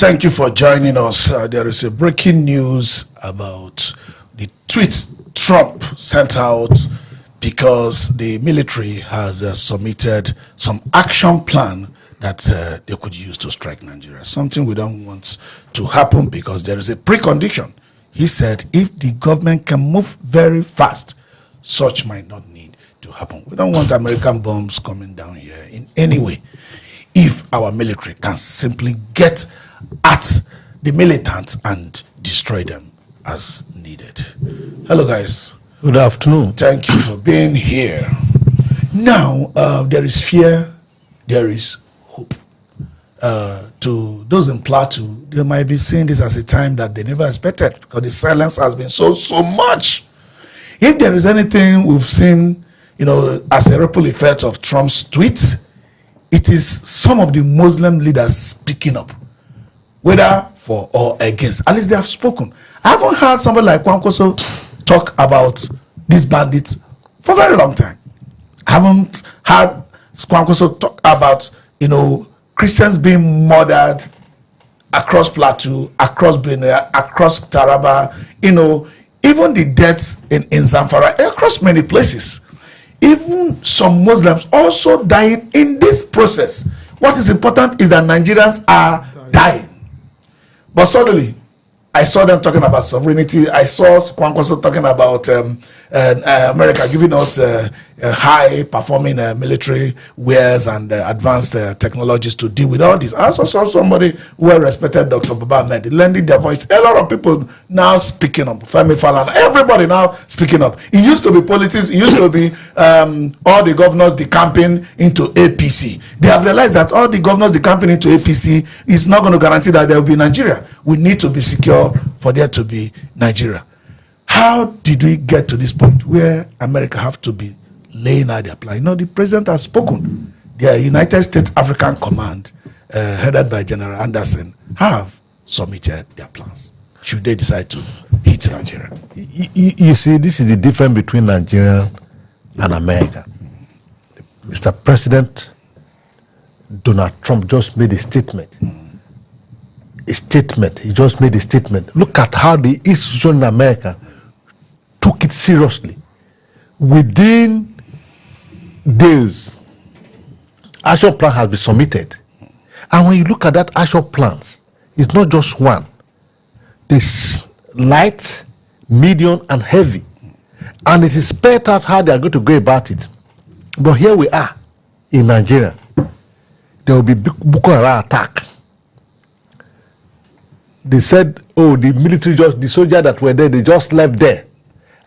Thank you for joining us. There is a breaking news about the tweet Trump sent out because the military has submitted some action plan that they could use to strike Nigeria. Something we don't want to happen because there is a precondition. He said if the government can move very fast, such might not need to happen. We don't want American bombs coming down here in any way. If our military can simply get at the militants and destroy them as needed. Hello, guys. Good afternoon. Thank you for being here. Now, there is fear, there is hope. To those in Plateau, they might be seeing this as a time that they never expected because the silence has been so much. If there is anything we've seen, as a ripple effect of Trump's tweets, it is some of the Muslim leaders speaking up, whether for or against. At least they have spoken. I haven't heard somebody like Kwankwaso talk about these bandits for a very long time. I haven't heard Kwankwaso talk about, Christians being murdered across Plateau, across Benin, across Taraba, even the deaths in Zamfara, across many places. Even some Muslims also dying in this process. What is important is that Nigerians are dying. But suddenly, I saw them talking about sovereignty. I saw Kwankwaso talking about America giving us high-performing military wares and advanced technologies to deal with all this. I also saw somebody well-respected, Dr. Baba Ahmed, lending their voice. A lot of people now speaking up. Femi Falana, everybody now speaking up. It used to be politics. It used to be all the governors decamping into APC. They have realized that all the governors decamping into APC is not going to guarantee that there will be Nigeria. We need to be secure for there to be Nigeria. How did we get to this point where America have to be laying out their plan? The president has spoken. The United States African Command, headed by General Anderson, have submitted their plans. Should they decide to hit Nigeria? You see, this is the difference between Nigeria and America. Mr. President Donald Trump just made a statement. He just made a statement. Look at how the institution in America took it seriously. Within days, action plan has been submitted. And when you look at that action plans, it's not just one. There's light, medium, and heavy. And it is spelled out how they are going to go about it. But here we are in Nigeria. There will be Boko Haram attack. They said, the military, the soldiers that were there, they just left there.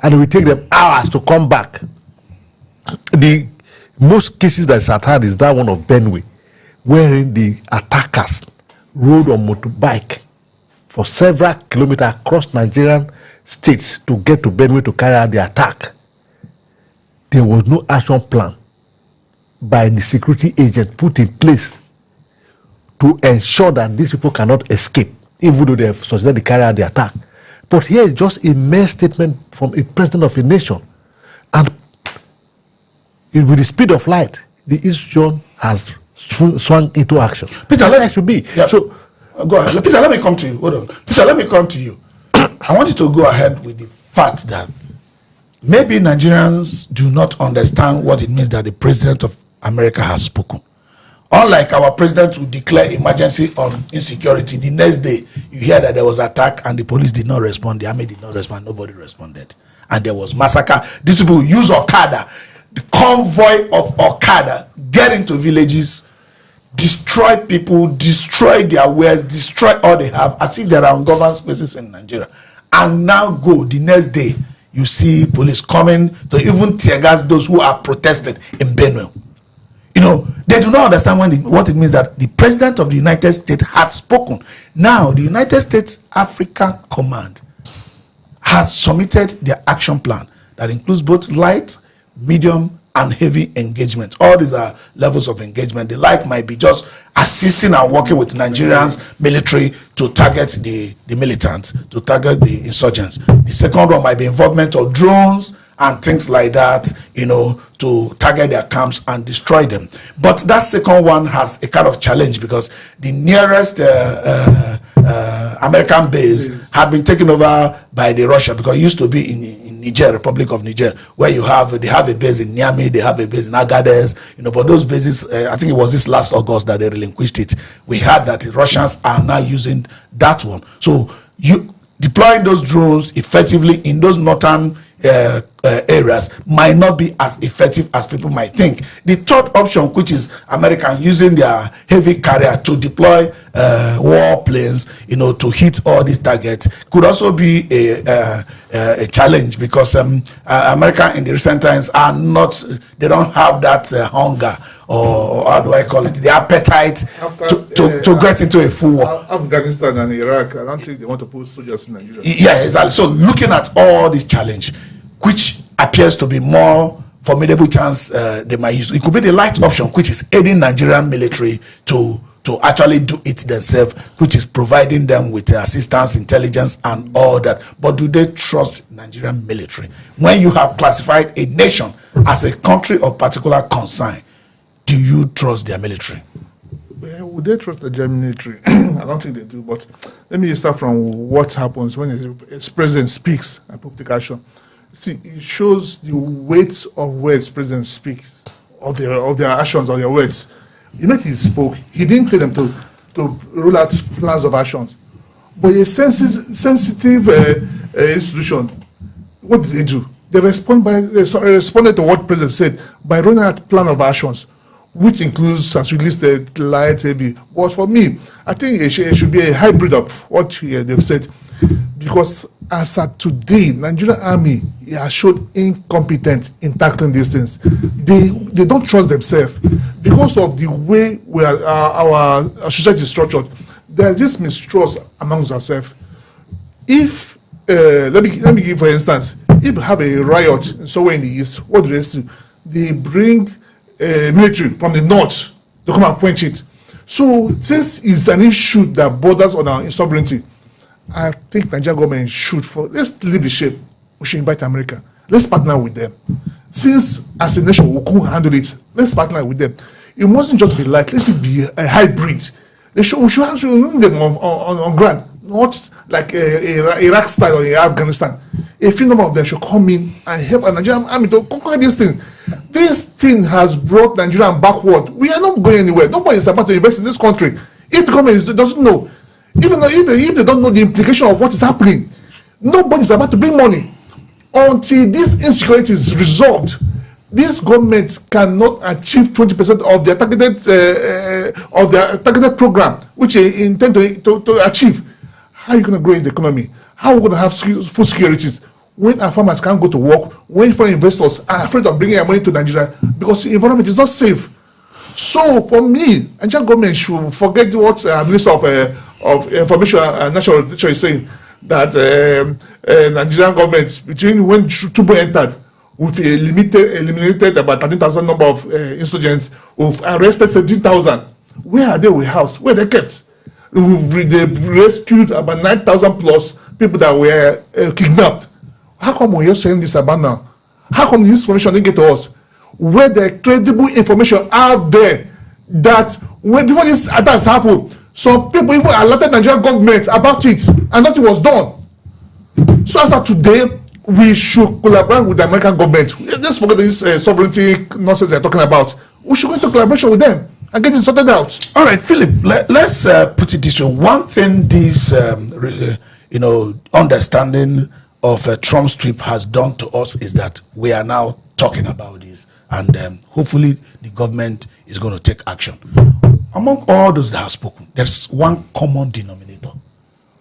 And it will take them hours to come back. The most cases that's at hand is that one of Benue, wherein the attackers rode on motorbike for several kilometers across Nigerian states to get to Benue to carry out the attack. There was no action plan by the security agent put in place to ensure that these people cannot escape, even though they have succeeded to carry out the attack. But here is just a mere statement from a president of a nation. And with the speed of light, the institution has swung into action. Peter, let should be. Yeah. So, go ahead. Peter, let me come to you. Hold on. Peter, let me come to you. I want you to go ahead with the fact that maybe Nigerians do not understand what it means that the president of America has spoken. Unlike our president who declared emergency on insecurity, the next day you hear that there was attack and the police did not respond, the army did not respond, nobody responded. And there was massacre. These people use Okada, the convoy of Okada, get into villages, destroy people, destroy their wares, destroy all they have, as if there are ungoverned spaces in Nigeria. And now go, the next day, you see police coming to even tear gas those who are protested in Benue. They do not understand what it means that the president of the United States had spoken. Now, the United States African Command has submitted their action plan that includes both light, medium, and heavy engagement. All these are levels of engagement. The light might be just assisting and working with Nigerians military to target the militants, to target the insurgents. The second one might be involvement of drones and things like that, to target their camps and destroy them. But that second one has a kind of challenge because the nearest American base had been taken over by the Russia, because it used to be in Niger, Republic of Niger, where they have a base in Niamey, they have a base in Agadez, but those bases, I think it was this last August that they relinquished it. We heard that the Russians are now using that one. So you deploying those drones effectively in those northern areas might not be as effective as people might think. The third option, which is American using their heavy carrier to deploy war planes, to hit all these targets, could also be a challenge, because American in the recent times they don't have that hunger, or how do I call it, the appetite to get into a full war. Afghanistan and Iraq, I don't think they want to put soldiers in Nigeria. Yeah, exactly. So looking at all this challenge, which appears to be more formidable chance they might use, it could be the light option, which is aiding Nigerian military to actually do it themselves, which is providing them with assistance, intelligence, and all that. But do they trust Nigerian military? When you have classified a nation as a country of particular concern, do you trust their military? Well, would they trust the Nigerian military? I don't think they do. But let me start from what happens when a president speaks and people take action. See, it shows the weight of words president speaks, of their actions, or their words. He spoke. He didn't tell them to roll out plans of actions. But a sensitive institution, what did they do? They responded to what the president said by rolling out a plan of actions, which includes, as we listed, light, heavy. But for me, I think it should be a hybrid of what they've said, because as at today, Nigerian army has shown incompetent in tackling these things. They don't trust themselves because of the way our society is structured. There's this mistrust amongst ourselves. If let me give for instance, if you have a riot somewhere in the east, what do they do? They bring military from the north to come and quench it. So since it's an issue that borders on our sovereignty, I think Nigerian government should, let's leave the shape. We should invite America. Let's partner with them. Since as a nation we couldn't handle it, let's partner with them. It mustn't just be light. Let it be a hybrid. We should actually bring them on ground, not like Iraq style or Afghanistan. A few number of them should come in and help the Nigerian army to conquer this thing. This thing has brought Nigeria backward. We are not going anywhere. Nobody is about to invest in this country. If the government doesn't know, even though if they don't know the implication of what is happening, nobody is about to bring money. Until this insecurity is resolved, this government cannot achieve 20% of their targeted program, which they intend to achieve. How are you going to grow in the economy? How are we going to have food securities when our farmers can't go to work, when foreign investors are afraid of bringing their money to Nigeria because the environment is not safe? So for me, Nigerian government should forget what Minister of Information and National Literature is saying, that Nigerian government, between when Tinubu entered, with eliminated about 13,000 number of insurgents, we've arrested 17,000. Where are they with house? Where are they kept? They've rescued about 9,000 plus people that were kidnapped. How come we're saying this about now? How come this information didn't get to us? Where the credible information out there that before this attacks happened, some people even alerted Nigerian government about it and nothing was done. So as of today, we should collaborate with the American government. Let's forget this sovereignty nonsense they're talking about. We should go into collaboration with them and get it sorted out. All right, Philip, let's put it this way. One thing this understanding of Trump's trip has done to us is that we are now talking about this, and hopefully the government is going to take action. Among all those that have spoken, there's one common denominator.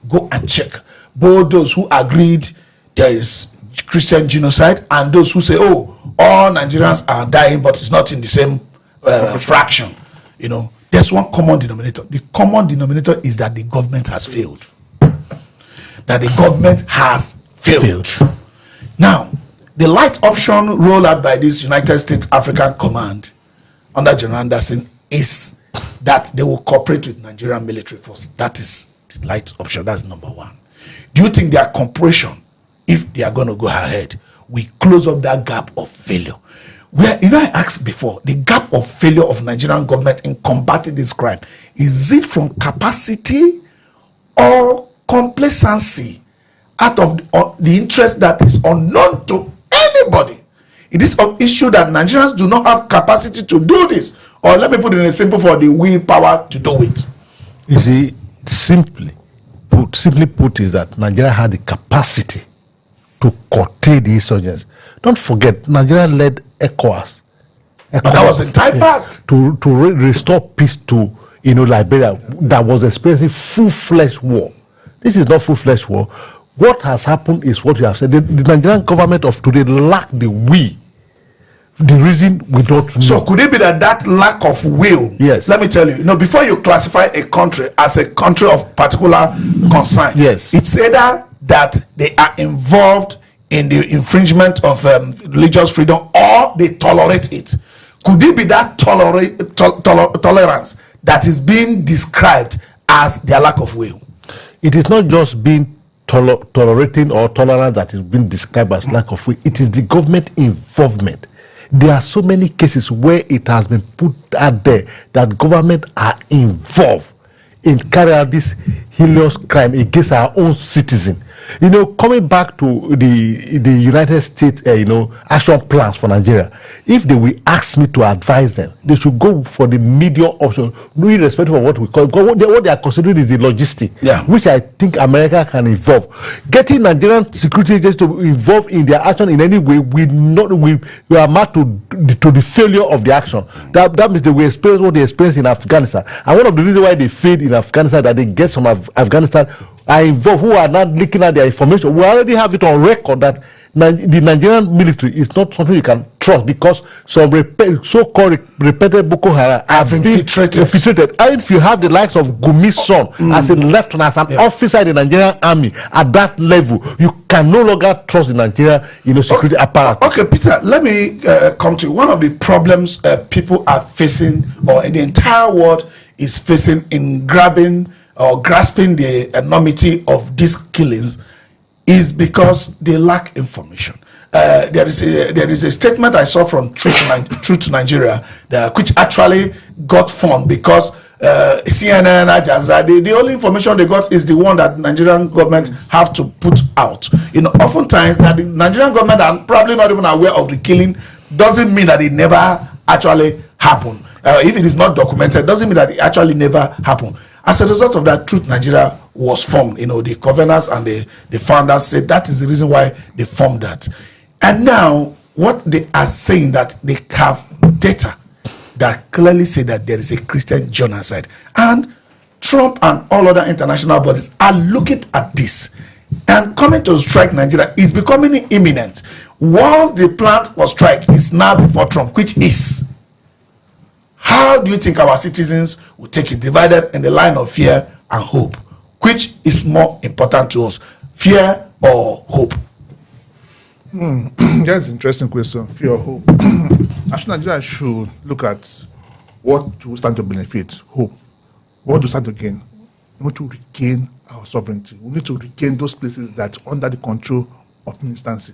Go and check. Both those who agreed there is Christian genocide and those who say, oh, all Nigerians are dying, but it's not in the same fraction. There's one common denominator. The common denominator is that the government has failed. That the government has failed. Now, the light option rolled out by this United States African Command under General Anderson is that they will cooperate with Nigerian military force. That is the light option. That's number one. Do you think their cooperation, if they are going to go ahead, we close up that gap of failure? Where, I asked before, the gap of failure of Nigerian government in combating this crime, is it from capacity or complacency, out of the interest that is unknown to anybody. It is of issue that Nigerians do not have capacity to do this, or let me put it in a simple for the willpower to do it. You see, simply put, is that Nigeria had the capacity to curtail the insurgents. Don't forget, Nigeria led ECOWAS. But that was in time past. To restore peace to Liberia, that was experiencing full-fledged war. This is not full-fledged war. What has happened is what you have said. The Nigerian government of today lack the will. The reason we don't know. So could it be that lack of will? Yes. Let me tell you. Before you classify a country as a country of particular concern, yes, it's either that they are involved in the infringement of religious freedom, or they tolerate it. Could it be that tolerance that is being described as their lack of will? It is not just being tolerating or tolerant that is being described as lack of will. It is the government involvement. There are so many cases where it has been put out there that government are involved in carrying out this heinous crime against our own citizens. Coming back to the United States, action plans for Nigeria, if they will ask me to advise them, they should go for the medium option, irrespective of what we call it. Because what they are considering is the logistics, which I think America can involve. Getting Nigerian security agents to involve in their action in any way we are mad to the failure of the action. That means they will experience what they experienced in Afghanistan. And one of the reasons why they failed in Afghanistan, that they get some of Afghanistan are involved, who are not leaking out their information. We already have it on record that the Nigerian military is not something you can trust, because some so-called repeated Boko Haram have been infiltrated. And if you have the likes of Gumi's son as a lieutenant, as an officer in the Nigerian army at that level, you can no longer trust the Nigerian security apparatus. Okay, Peter, let me come to you. One of the problems people are facing, or the entire world is facing, in grasping the enormity of these killings, is because they lack information. There is a statement I saw from Truth Nigeria, which actually got formed because CNN, Al Jazeera, the only information they got is the one that Nigerian government have to put out. Oftentimes that the Nigerian government are probably not even aware of the killing doesn't mean that it never actually happened. If it is not documented, doesn't mean that it actually never happened. As a result of that, Truth Nigeria was formed. The governors and the founders said that is the reason why they formed that. And now, what they are saying, that they have data that clearly say that there is a Christian genocide. And Trump and all other international bodies are looking at this. And coming to strike Nigeria is becoming imminent. Once the plan for strike is now before Trump, which is, how do you think our citizens will take it, divided in the line of fear and hope? Which is more important to us, fear or hope? That's an interesting question, fear or hope. Actually, Nigeria should look at what to stand to benefit, hope. What to stand to gain? We need to regain our sovereignty. We need to regain those places that are under the control of instancy.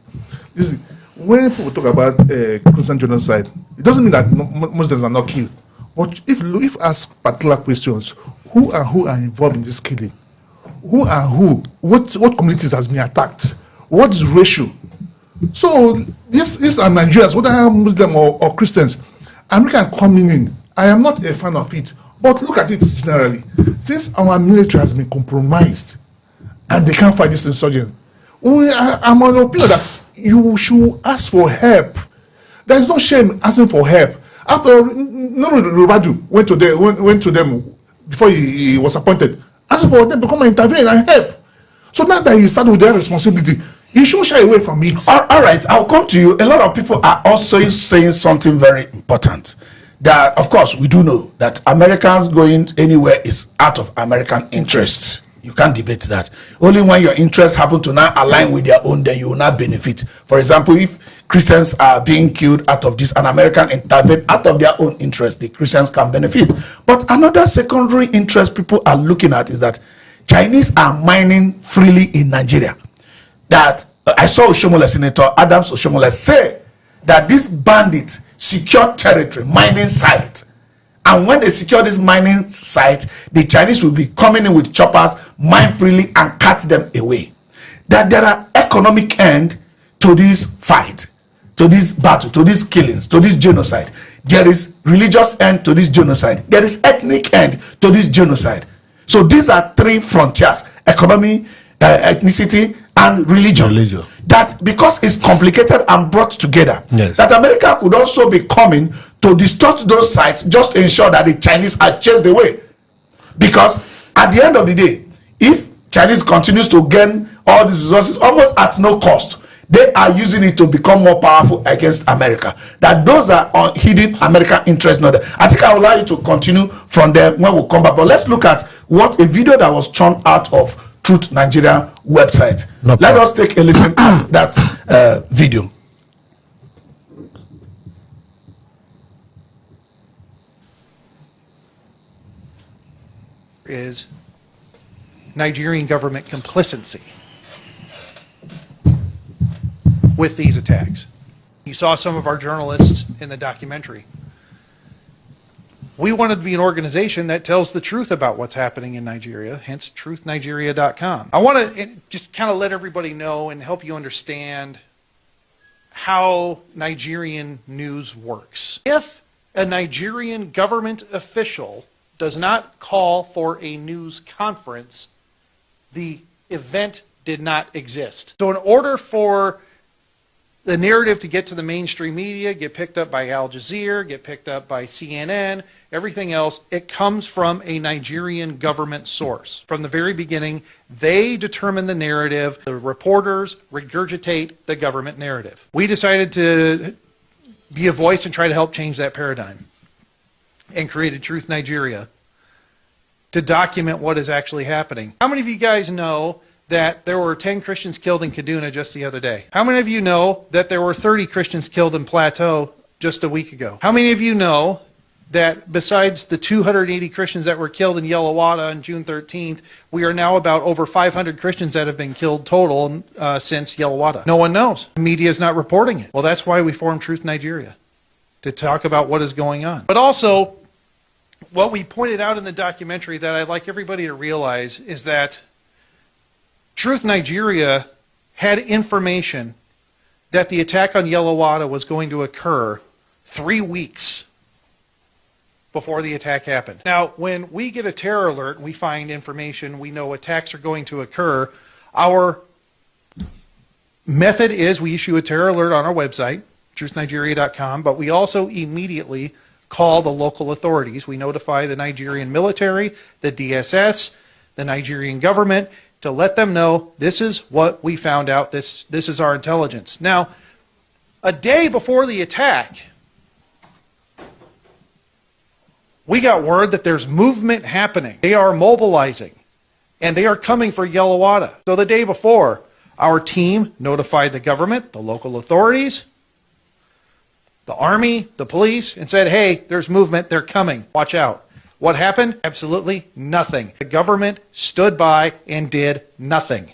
When people talk about Christian genocide, it doesn't mean that Muslims are not killed. But if ask particular questions, who are involved in this killing? Who are who? What communities has been attacked? What is ratio? So these are Nigerians, whether they are Muslim or Christians. American coming in, I am not a fan of it. But look at it generally. Since our military has been compromised and they can't fight this insurgents, I'm on the opinion that you should ask for help. There is no shame asking for help. After Rubadu went to them before he was appointed, asking for them to come and intervene and help. So now that he started with their responsibility, he should shy away from it. All right, I'll come to you. A lot of people are also saying something very important. That, of course, we do know that Americans going anywhere is out of American interests. You can't debate that. Only when your interests happen to now align with their own, then you will not benefit. For example, if Christians are being killed out of this, an American intervene out of their own interest, the Christians can benefit. But another secondary interest people are looking at is that Chinese are mining freely in Nigeria. That I saw Oshomole Senator Adams Oshomole say that this bandit secured territory, mining site, And when they secure this mining site, the Chinese will be coming in with choppers, mine freely, and cut them away. That there are economic end to this fight, to this battle, to these killings, to this genocide. There is religious end to this genocide. There is ethnic end to this genocide. So these are three frontiers: economy, ethnicity, and religion. That because it's complicated and brought together, yes, that America could also be coming to distort those sites just to ensure that the Chinese are chased away. Because at the end of the day, if Chinese continues to gain all these resources almost at no cost, they are using it to become more powerful against America. That those are hidden American interests. Not there. I think I would like you to continue from there when we come back. But let's look at what a video that was churned out of Truth Nigeria website. Let us take a listen at that video. Is Nigerian government complicity with these attacks. You saw some of our journalists in the documentary. We wanted to be an organization that tells the truth about what's happening in Nigeria, hence truthnigeria.com. I want to just kind of let everybody know and help you understand how Nigerian news works. If a Nigerian government official does not call for a news conference, the event did not exist. So in order for the narrative to get to the mainstream media, get picked up by Al Jazeera, get picked up by CNN, everything else, it comes from a Nigerian government source. From the very beginning, they determine the narrative. The reporters regurgitate the government narrative. We decided to be a voice and try to help change that paradigm, and created Truth Nigeria to document what is actually happening. How many of you guys know that there were 10 Christians killed in Kaduna just the other day? How many of you know that there were 30 Christians killed in Plateau just a week ago? How many of you know that besides the 280 Christians that were killed in Yellowwater on June 13th, we are now about over 500 Christians that have been killed total since Yellowwater? No one knows. The media is not reporting it. Well, that's why we formed Truth Nigeria, to talk about what is going on. But also, what we pointed out in the documentary that I'd like everybody to realize is that Truth Nigeria had information that the attack on Yellowwater was going to occur 3 weeks before the attack happened. Now, when we get a terror alert and we find information, we know attacks are going to occur, our method is we issue a terror alert on our website, truthnigeria.com, but we also immediately call the local authorities. We notify the Nigerian military, the DSS, the Nigerian government, to let them know this is what we found out, this is our intelligence. Now, a day before the attack, we got word that there's movement happening. They are mobilizing, and they are coming for Yellowwater. So the day before, our team notified the government, the local authorities, the army, the police, and said, hey, there's movement, they're coming, watch out. What happened? Absolutely nothing. The government stood by and did nothing,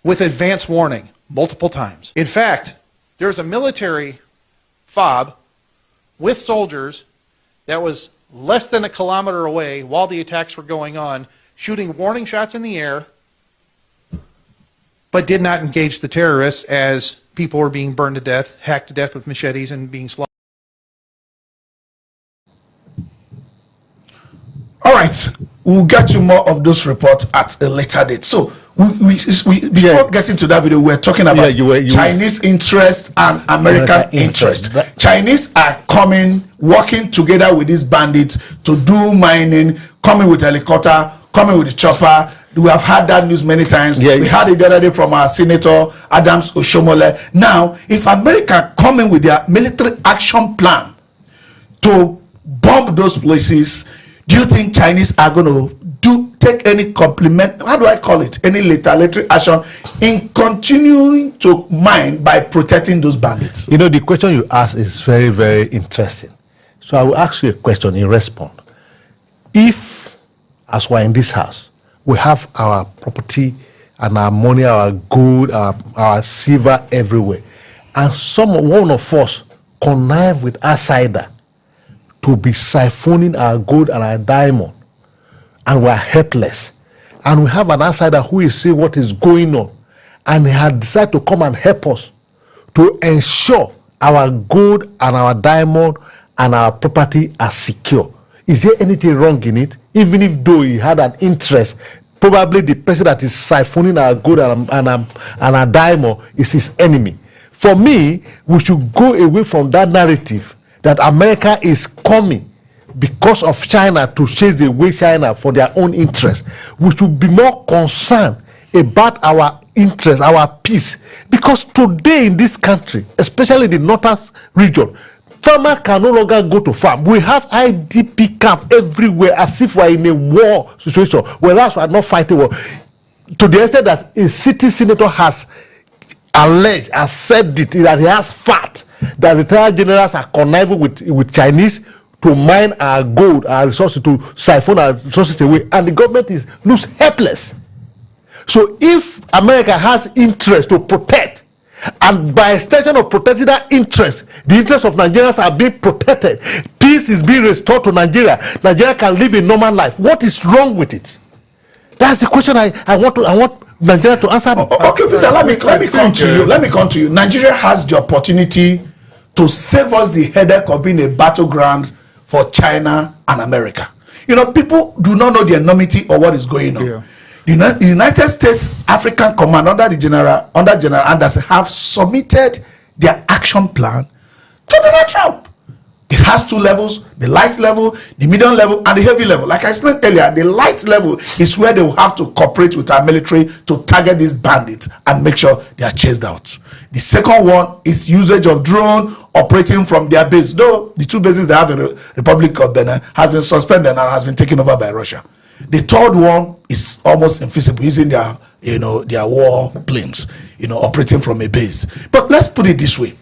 with advance warning multiple times. In fact, there's a military fob with soldiers that was less than a kilometer away while the attacks were going on, shooting warning shots in the air, but did not engage the terrorists as people were being burned to death, hacked to death with machetes, and being slaughtered. All right, we'll get to more of those reports at a later date. So, before getting to that video, we're talking about Chinese interest and American interest. Chinese are coming, working together with these bandits to do mining, coming with helicopter, coming with the chopper. We have had that news many times. We had it the other day from our Senator Adams Oshomole. Now, if America coming with their military action plan to bomb those places, do you think Chinese are going to take any compliment, how do I call it, any retaliatory action in continuing to mine by protecting those bandits? You know, the question you ask is very, very interesting. So I will ask you a question in response. If, as we're in this house, we have our property and our money, our gold, our silver everywhere, and one of us connive with outsider to be siphoning our gold and our diamond, and we are helpless. And we have an outsider who is saying what is going on, and he had decided to come and help us to ensure our gold and our diamond and our property are secure. Is there anything wrong in it? Even if though he had an interest, probably the person that is siphoning our gold and our diamond is his enemy. For me, we should go away from that narrative that America is coming because of China to chase away China for their own interest. We should be more concerned about our interest, our peace. Because today in this country, especially the northern region, farmer can no longer go to farm. We have IDP camp everywhere as if we're in a war situation, whereas we're not fighting war. To the extent that a city senator has alleged, has said it, that he has fact that retired generals are conniving with Chinese to mine our gold, our resources, to siphon our resources away, and the government looks helpless. So if America has interest to protect, and by extension of protecting that interest, the interests of Nigerians are being protected, peace is being restored to Nigeria, Nigeria can live a normal life, what is wrong with it? That's the question I want Nigeria to answer. Okay, Peter, let me come to you. Let me come to you. Nigeria has the opportunity to save us the headache of being a battleground for China and America. You know, people do not know the enormity of what is going on. Yeah. The United States African Command under General Anderson have submitted their action plan to Donald Trump. It has two levels: the light level, the medium level, and the heavy level. Like I explained earlier, the light level is where they will have to cooperate with our military to target these bandits and make sure they are chased out. The second one is usage of drone operating from their base, though the two bases they have in the Republic of Benin has been suspended and has been taken over by Russia. The third one is almost invisible, using their war planes, operating from a base. But let's put it this way: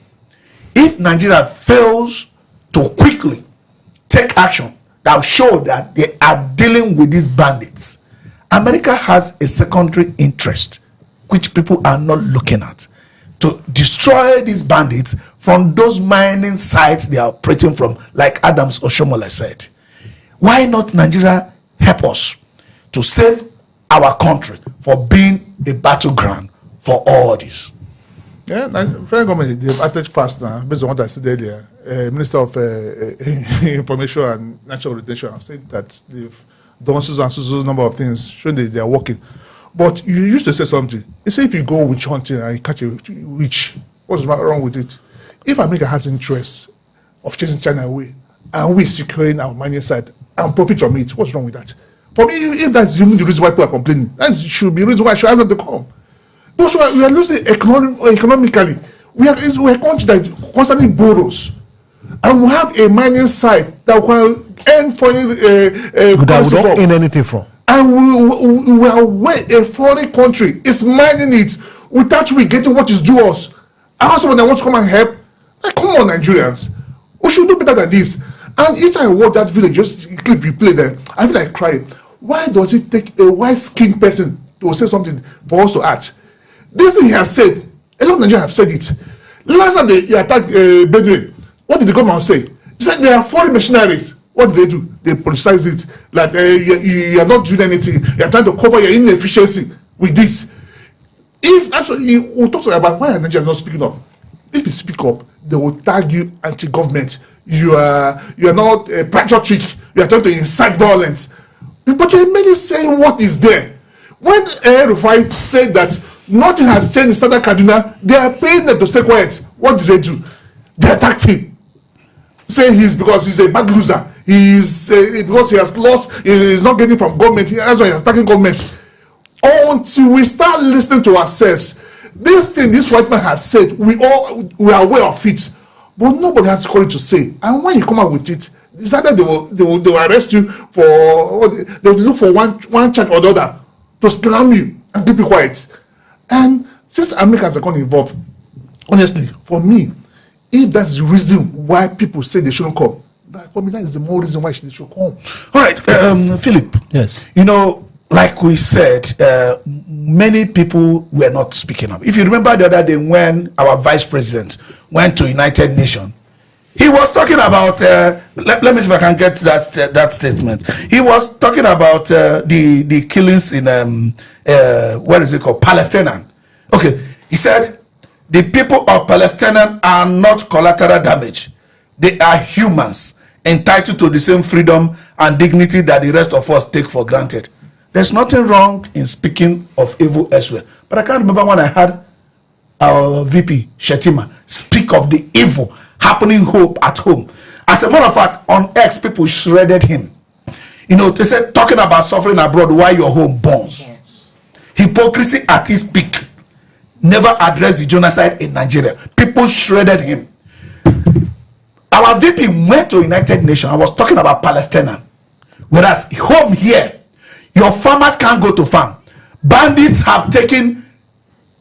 if Nigeria fails to quickly take action that will show that they are dealing with these bandits, America has a secondary interest, which people are not looking at, to destroy these bandits from those mining sites they are operating from, like Adams Oshomola said. Why not Nigeria help us to save our country for being a battleground for all this? Yeah, federal government, they've acted fast now, based on what I said earlier. Minister of Information and National Orientation have said that they've done so number of things, showing that they are working. But you used to say something. You say if you go witch hunting and you catch a witch, what's wrong with it? If America has interest of chasing China away, and we securing our mining site and profit from it, what's wrong with that? For me, if that's even the reason why people are complaining, that should be the reason why I should ask them to come. Those who we are losing economically. We are a country that constantly borrows, and we have a mining site that we can earn foreign that we don't earn anything from. And we are where a foreign country is mining it without we getting what is due us. I also when I want to come and help, come on, Nigerians, we should do better than this. And each time I watch that video, just clip you play there, I feel like crying. Why does it take a white-skinned person to say something for us to act? This thing he has said, a lot of Nigerians have said it. Last time they attacked Benue, what did the government say? They said there are foreign mercenaries. What do? They politicize it. Like you are not doing anything. You are trying to cover your inefficiency with this. If actually we talk about why are Nigerians not speaking up? If you speak up, they will tag you anti-government. You are not patriotic. You are trying to incite violence. But you're merely saying what is there. When Rufai said that nothing has changed in Southern Kaduna, they are paying them to stay quiet. What did they do? They attacked him, saying because he's a bad loser. Because he has lost, he's not getting from government. That's why he's attacking government. Until we start listening to ourselves, this thing this white man has said, we are aware of it, but nobody has courage to say. And when you come out with it, it's either they will arrest you for, they will look for one charge or the other to slam you and keep you quiet. And since Americans are going involved, honestly, for me, if that's the reason why people say they shouldn't come, for me, that is the more reason why they should come. All right, Philip. Yes. Like we said, many people were not speaking up. If you remember the other day when our vice president went to United Nations, He was talking about, let me see if I can get that statement. He was talking about the killings in, what is it called, Palestinian. Okay, he said, the people of Palestine are not collateral damage. They are humans entitled to the same freedom and dignity that the rest of us take for granted. There's nothing wrong in speaking of evil elsewhere. But I can't remember when I had our VP, Shetima, speak of the evil happening at home. As a matter of fact, on X, people shredded him. You know, they said, talking about suffering abroad while your home burns. Hypocrisy at its peak. Never addressed the genocide in Nigeria. People shredded him. Our VP went to United Nations. I was talking about Palestine. Whereas home here, your farmers can't go to farm. Bandits have taken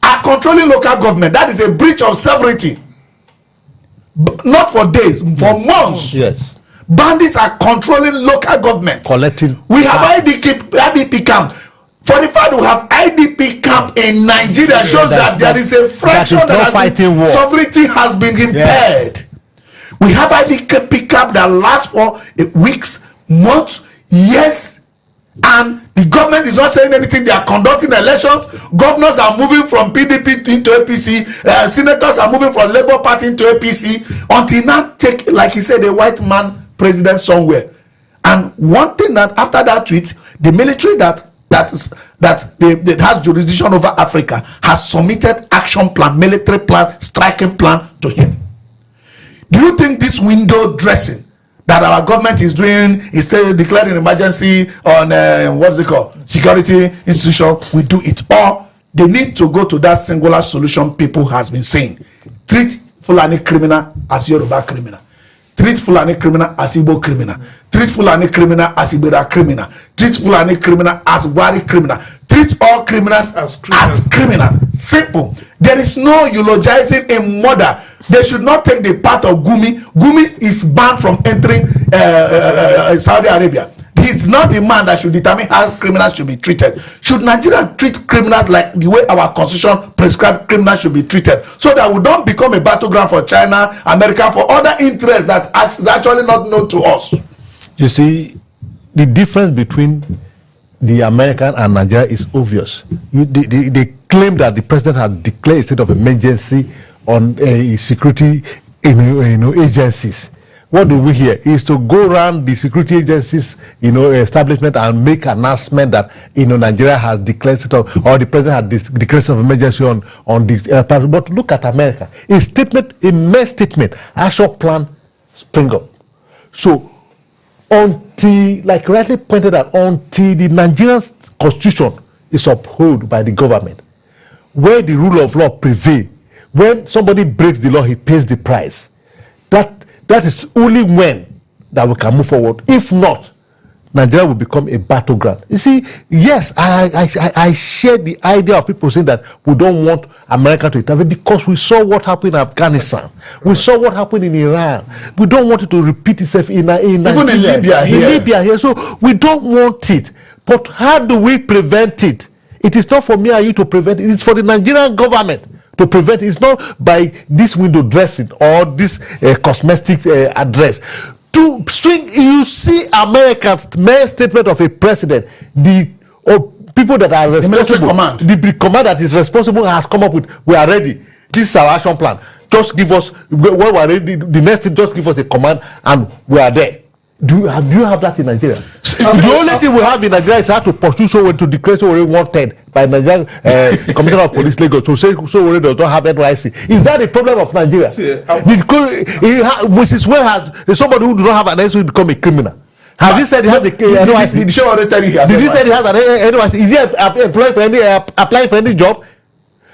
a controlling local government. That is a breach of sovereignty. Not for days, for months. Yes. Bandits are controlling local government. Collecting. We have IDP camp. For the fact we have IDP camp in Nigeria shows that there is a fraction that sovereignty has been impaired. Yes. We have IDP camp that lasts for weeks, months, years, and the government is not saying anything. They are conducting elections. Governors are moving from PDP into APC. Senators are moving from Labour Party into APC until now take, like he said, a white man president somewhere. And one thing that after that tweet, the military that has jurisdiction over Africa has submitted action plan, military plan, striking plan to him. Do you think this window dressing that our government is doing, is still declaring an emergency on what's it called, security institution, we do it? Or they need to go to that singular solution people has been saying: treat Fulani criminal as Yoruba criminal, treat Fulani criminal as Igbo criminal, treat Fulani criminal as Ibera criminal, treat Fulani criminal as Wari criminal, treat all criminals as criminal. Simple. There is no eulogizing a murder. They should not take the part of Gumi. Gumi is banned from entering Saudi Arabia. He's not the man that should determine how criminals should be treated. Should Nigeria treat criminals like the way our constitution prescribes criminals should be treated, so that we don't become a battleground for China, America, for other interests that is actually not known to us? You see, the difference between the American and Nigeria is obvious. They claim that the president has declared a state of emergency on security agencies. What do we hear is to go around the security agencies establishment and make an announcement that Nigeria has declared state of, or the president has declared state of emergency on the but look at America. A mere statement, action plan spring up. So until, like rightly pointed out, until the Nigerian constitution is upheld by the government, where the rule of law prevails, when somebody breaks the law, he pays the price. That is only when that we can move forward. If not, Nigeria will become a battleground. You see, yes, I share the idea of people saying that we don't want America to intervene because we saw what happened in Afghanistan. We saw what happened in Iran. We don't want it to repeat itself in even in Libya here. So we don't want it. But how do we prevent it? It is not for me and you to prevent it. It's for the Nigerian government to prevent it. It's not by this window dressing or this cosmetic address. To swing, you see America's mere statement of a president, the people that are responsible, the command that is responsible has come up with, we are ready. This is our action plan. Just give us, when we are ready, the next thing, just give us a command and we are there. Do you have that in Nigeria? The only thing we have in Nigeria is how to pursue someone to declare someone wanted by Nigerian Commissioner of Police Lagos to say someone does not have NYC. Is that the problem of Nigeria? Mrs. Ware has somebody who does not have an NYC become a criminal. Has he said he has a NYC? Did he already tell you he has Did he say he has an NYC? Is he applying for any job?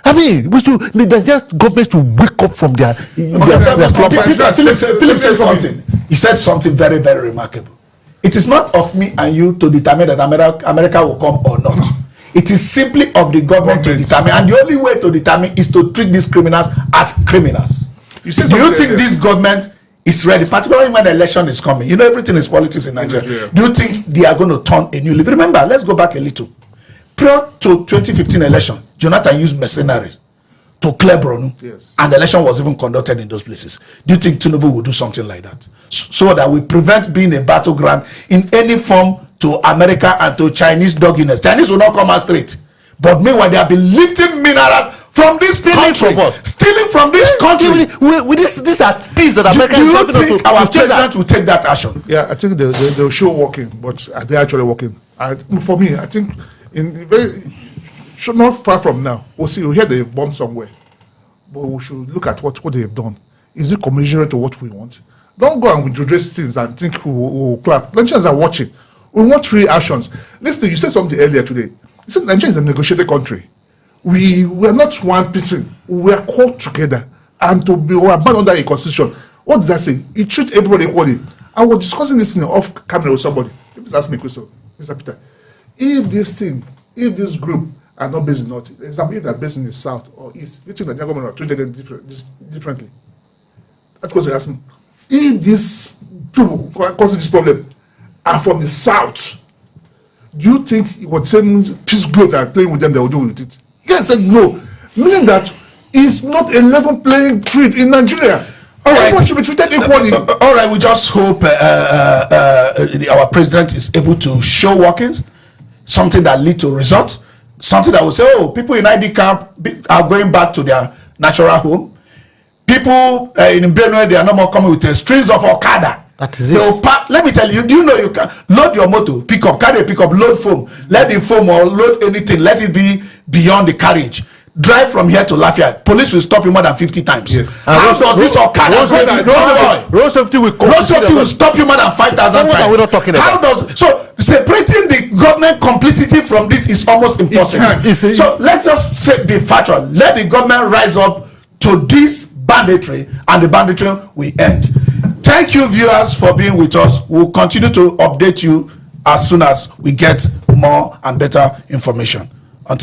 I mean, the Nigerian government to wake up from their slumber. Philip said something. He said something very, very remarkable. It is not of me and you to determine that America will come or not. It is simply of the government to determine, and the only way to determine is to treat these criminals as criminals. Do you think this government is ready, particularly when the election is coming? You know, everything is politics in Nigeria. Do you think they are going to turn a new leaf? Remember, let's go back a little. Prior to 2015 election, Jonathan used mercenaries to clear Borno, Yes. and the election was even conducted in those places. Do you think Tinubu will do something like that? So that we prevent being a battleground in any form to America and to Chinese dogginess. Chinese will not come out straight. But meanwhile, they have been lifting minerals from this country. From us. Stealing from this country. These are thieves that Do America you is helping us think to our to chase president will take that action? Yeah, I think they'll show working, but are they actually working? For me, I think in very not far from now, we'll see. We'll hear they bomb somewhere, but we should look at what they have done. Is it commensurate to what we want? Don't go and redress things and think we'll clap. Nigerians are watching. We want real actions. Listen, you said something earlier today. You said Nigeria is a negotiated country. We are not one person. We are called together and to be bound under a constitution. What did I say? You treat everybody equally. I was discussing this in off camera with somebody. People ask me a question, Mr. Peter. If this group are not based in North, example, if they're based in the South or East, you think the government are treated them differently? That's because they ask me. If these people causing this problem are from the South, do you think it was same peace globe that are playing with them, they will do with it? You can't say no, meaning that it's not a level playing field in Nigeria. All right. Everyone should be treated equally. All right, we just hope our president is able to show workings, something that lead to results, something that will say, oh, people in ID camp are going back to their natural home. People in Benue, they are no more coming with the strings of Okada. That is it. Let me tell you, do you know you can load your motor, pick up, carry a pickup, load foam, let the foam or load anything, let it be beyond the carriage. Drive from here to Lafayette. Police will stop you more than 50 times. Yes. How does this Okada road safety will stop you more than 5,000 times? What are we not talking about? How does so separating the government complicity from this is almost impossible. So let's just be factual. Let the government rise up to this banditry, and the banditry will end. Thank you, viewers, for being with us. We'll continue to update you as soon as we get more and better information. Until